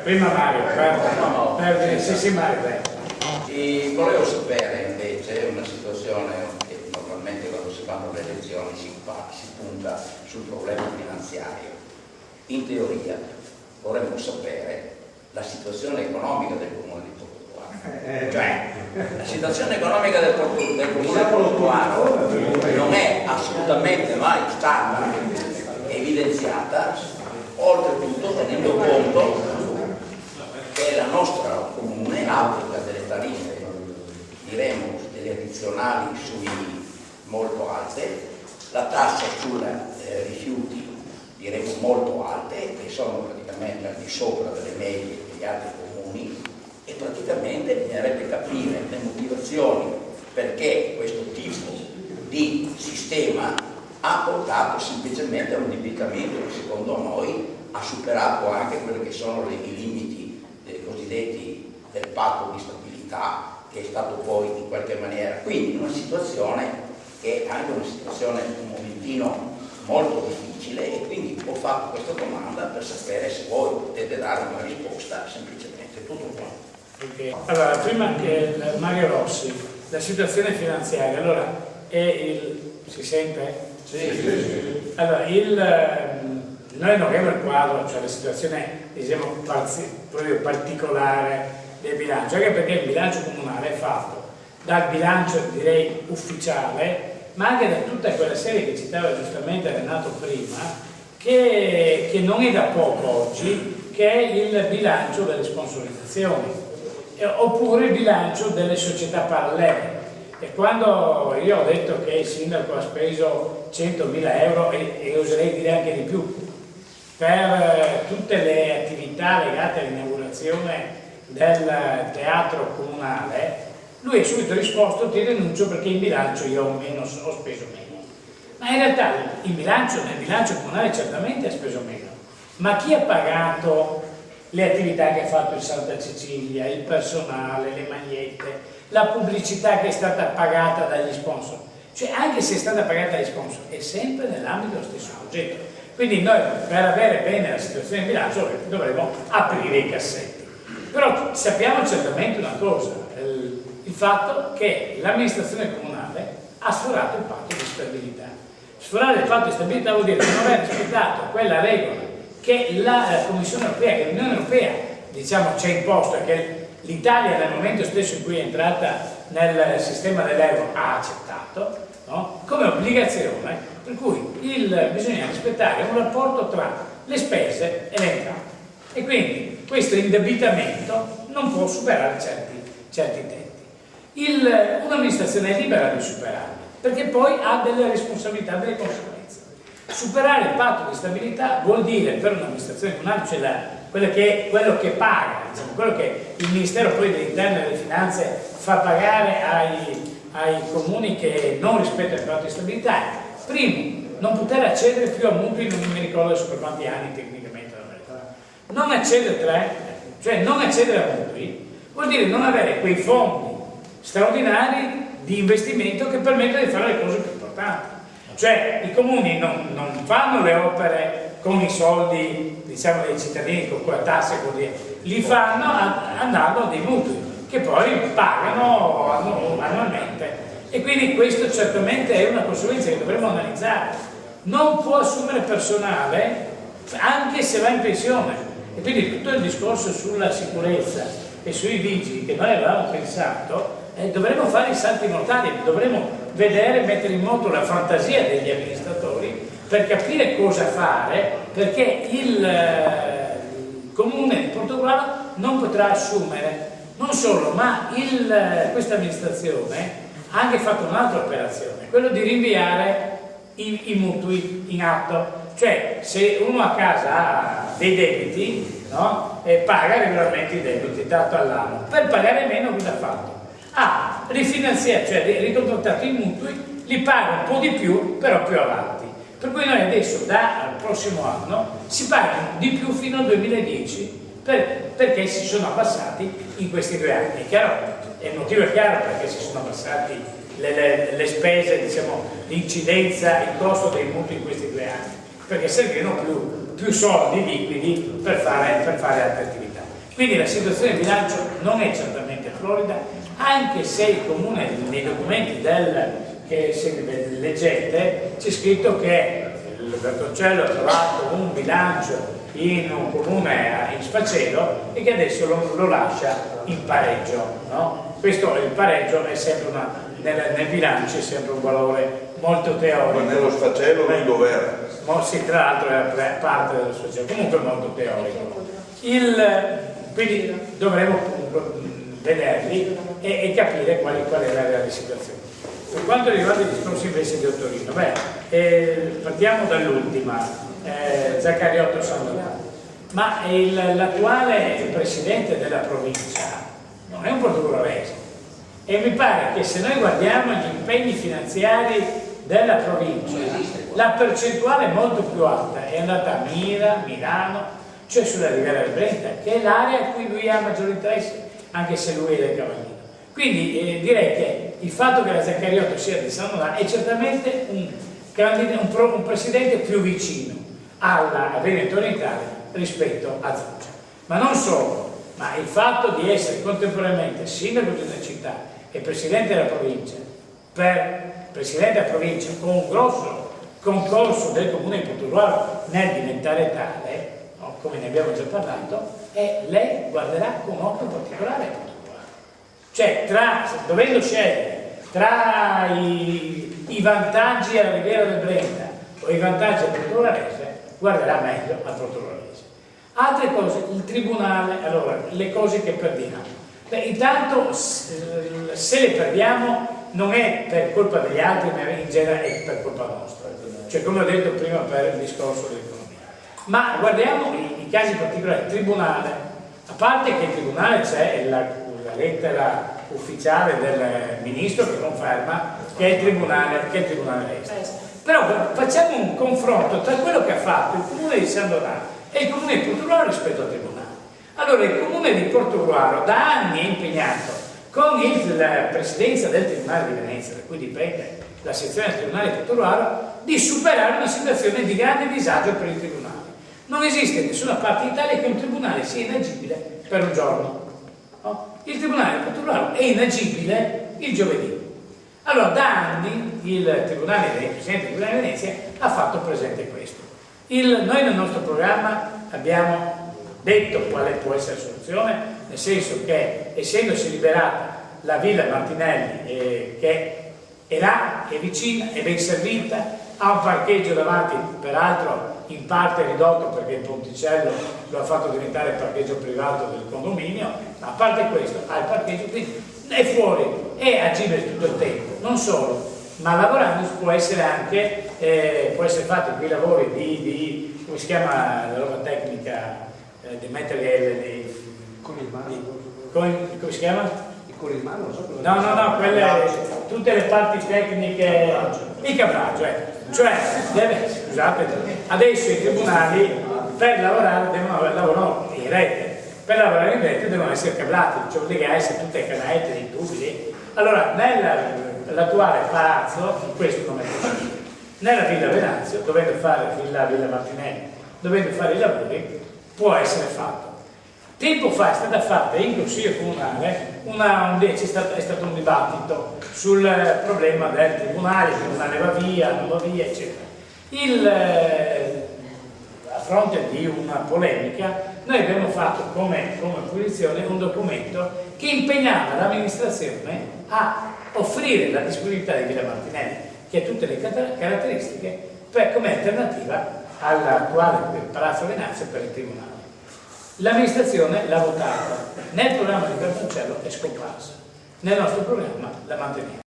Prima Mario, sì, Mario. E volevo sapere invece una situazione che normalmente quando si fanno le elezioni si punta sul problema finanziario. In teoria vorremmo sapere la situazione economica del Comune di Portogruaro. Cioè, la situazione economica del Comune di Portogruaro non è assolutamente mai stata evidenziata, oltretutto tenendo conto che la nostra Comune applica delle tariffe, diremo, delle addizionali sui molto alte, la tassa sui rifiuti diremo molto alte, che sono praticamente al di sopra delle medie degli altri comuni, e praticamente bisognerebbe capire le motivazioni perché questo tipo di sistema ha portato semplicemente a un indebitamento che secondo noi ha superato anche quelli che sono i limiti cosiddetti del patto di stabilità, che è stato poi in qualche maniera, quindi una situazione che è anche una situazione un momentino molto difficile, e quindi ho fatto questa domanda per sapere se voi potete dare una risposta, semplicemente tutto qua. Okay. Allora, prima che Mario Rossi, la situazione finanziaria, allora si sente? Sì. Allora, noi non abbiamo il quadro, cioè la situazione diciamo proprio particolare del bilancio, anche perché il bilancio comunale è fatto dal bilancio direi ufficiale, ma anche da tutta quella serie che citava giustamente Renato prima, che non è da poco oggi, che è il bilancio delle sponsorizzazioni, oppure il bilancio delle società parallele. E quando io ho detto che il sindaco ha speso 100.000 euro e oserei dire anche di più per tutte le attività legate all'inaugurazione del teatro comunale, lui ha subito risposto: ti denuncio perché in bilancio io ho speso meno. Ma in realtà nel bilancio comunale certamente ha speso meno, ma chi ha pagato le attività che ha fatto il Santa Cecilia, il personale, le magliette, la pubblicità che è stata pagata dagli sponsor? Cioè, anche se è stata pagata dagli sponsor, è sempre nell'ambito dello stesso progetto. Quindi noi, per avere bene la situazione in bilancio, dovremo aprire i cassetti. Però sappiamo certamente una cosa, il fatto che l'amministrazione comunale ha sforato il patto di stabilità. Sforare il patto di stabilità vuol dire non aver rispettato quella regola che la Commissione europea, che l'Unione europea diciamo ci ha imposto, e che l'Italia nel momento stesso in cui è entrata nel sistema dell'euro ha accettato, no? Come obbligazione, per cui bisogna rispettare un rapporto tra le spese e le entrate, e quindi questo indebitamento non può superare certi tempi. Un'amministrazione è libera di superarli, perché poi ha delle responsabilità, delle conseguenze. Superare il patto di stabilità vuol dire per un'amministrazione comunale, cioè quello che paga, diciamo, quello che il Ministero poi dell'Interno e delle Finanze fa pagare ai comuni che non rispettano il patto di stabilità. Primo, non poter accedere più a mutui, non mi ricordo adesso per quanti anni tecnicamente non accedere non accedere a mutui vuol dire non avere quei fondi straordinari di investimento che permettono di fare le cose più importanti. Cioè i comuni non fanno le opere con i soldi diciamo dei cittadini, con quella tassa e così via, li fanno andando a dei mutui che poi pagano annualmente, e quindi questo certamente è una conseguenza che dovremmo analizzare. Non può assumere personale anche se va in pensione, e quindi tutto il discorso sulla sicurezza e sui vigili che noi avevamo pensato, dovremmo fare i salti mortali, dovremmo vedere, mettere in moto la fantasia degli amministratori per capire cosa fare, perché il comune di Portogruaro non potrà assumere, non solo, ma questa amministrazione ha anche fatto un'altra operazione, quello di rinviare i mutui in atto. Cioè se uno a casa ha dei debiti, no? E paga regolarmente i debiti dato all'anno, per pagare meno cosa ha fatto? Ha rifinanziato, cioè ricontrattato i mutui, li paga un po' di più, però più avanti. Per cui noi adesso dal prossimo anno si pagano di più fino al 2010 perché si sono abbassati in questi 2 anni. È chiaro, il motivo è chiaro perché si sono abbassati le spese, diciamo, l'incidenza, il costo dei mutui in questi 2 anni, perché servivano più soldi liquidi per fare altre attività. Quindi la situazione di bilancio non è certamente florida, anche se il Comune nei documenti che se leggete c'è scritto che il Bertoncello ha trovato un bilancio in un comune in sfacelo e che adesso lo lascia in pareggio, no? Questo il pareggio è sempre nel bilancio è sempre un valore molto teorico. Ma nello sfacelo lui dov'era? Sì, tra l'altro era parte dello sfacelo, comunque molto teorico. Quindi dovremo vederli e capire qual è la reale situazione. Per quanto riguarda i discorsi invece di Ottorino, partiamo dall'ultima. Zaccariotto Sandonato, ma l'attuale presidente della provincia non è un portoghese e mi pare che se noi guardiamo gli impegni finanziari della provincia la percentuale molto più alta è andata a Milano, cioè sulla Riviera del Brenta, che è l'area a cui lui ha maggior interesse, anche se lui è del Cavallino. Quindi direi che il fatto che la Zaccariotto sia di Sandonato è certamente un presidente più vicino alla Veneto orientale rispetto a Zucca. Ma non solo, ma il fatto di essere contemporaneamente sindaco di una città e presidente della provincia, presidente della provincia con un grosso concorso del comune di Portogruaro nel diventare tale, no, come ne abbiamo già parlato, e lei guarderà con occhio particolare a Portogruaro. Cioè, dovendo scegliere tra i vantaggi alla Riviera del Brenta o i vantaggi al portoghese, guarderà meglio al portoghese. Altre cose, il tribunale, allora, le cose che perdiamo. Intanto, se le perdiamo non è per colpa degli altri, ma in genere è per colpa nostra. Cioè, come ho detto prima per il discorso dell'economia. Ma guardiamo i casi particolari. Il tribunale, a parte che il tribunale c'è la lettera ufficiale del ministro che conferma che è il tribunale estero. Però facciamo un confronto tra quello che ha fatto il comune di Sandonato e il comune di Portogruaro rispetto al tribunale. Allora il comune di Portogruaro da anni è impegnato con la presidenza del tribunale di Venezia, da cui dipende la sezione del tribunale di Portogruaro, di superare una situazione di grande disagio per il tribunale. Non esiste in nessuna parte d'Italia che un tribunale sia inagibile per un giorno. No? Il tribunale di Portogruaro è inagibile il giovedì. Allora, da anni il presidente del Tribunale di Venezia ha fatto presente questo. Noi nel nostro programma abbiamo detto quale può essere la soluzione, nel senso che essendosi liberata la Villa Martinelli, che è là, è vicina, è ben servita, ha un parcheggio davanti, peraltro in parte ridotto perché il ponticello lo ha fatto diventare parcheggio privato del condominio, ma a parte questo ha il parcheggio, quindi è fuori, è agibile tutto il tempo, non solo, ma lavorando può essere anche, può essere fatto quei lavori di come si chiama la roba tecnica, di mettere con il mano. come si chiama? Con il mano, non so cosa. No, tutte le parti tecniche, il cablaggio, cioè scusate, adesso i tribunali per lavorare lavorano in rete. Per lavorare in rete devono essere cablati, cioè vuol dire che essere tutte le canalette, dei tubi. Allora, nell'attuale palazzo, questo non è possibile. Nella Villa Venanzio, dovendo fare la Villa Martinelli, dovendo fare i lavori, può essere fatto. Tempo fa è stata fatta in Consiglio Comunale, è stato un dibattito sul problema del tribunale, il tribunale va via, non va via, eccetera. A fronte di una polemica, noi abbiamo fatto come opposizione un documento che impegnava l'amministrazione a offrire la disponibilità di Villa Martinelli, che ha tutte le caratteristiche, come alternativa all'attuale Palazzo Venanzio per il tribunale. L'amministrazione l'ha votata, nel programma di Bertoncello è scomparsa, nel nostro programma la manteniamo.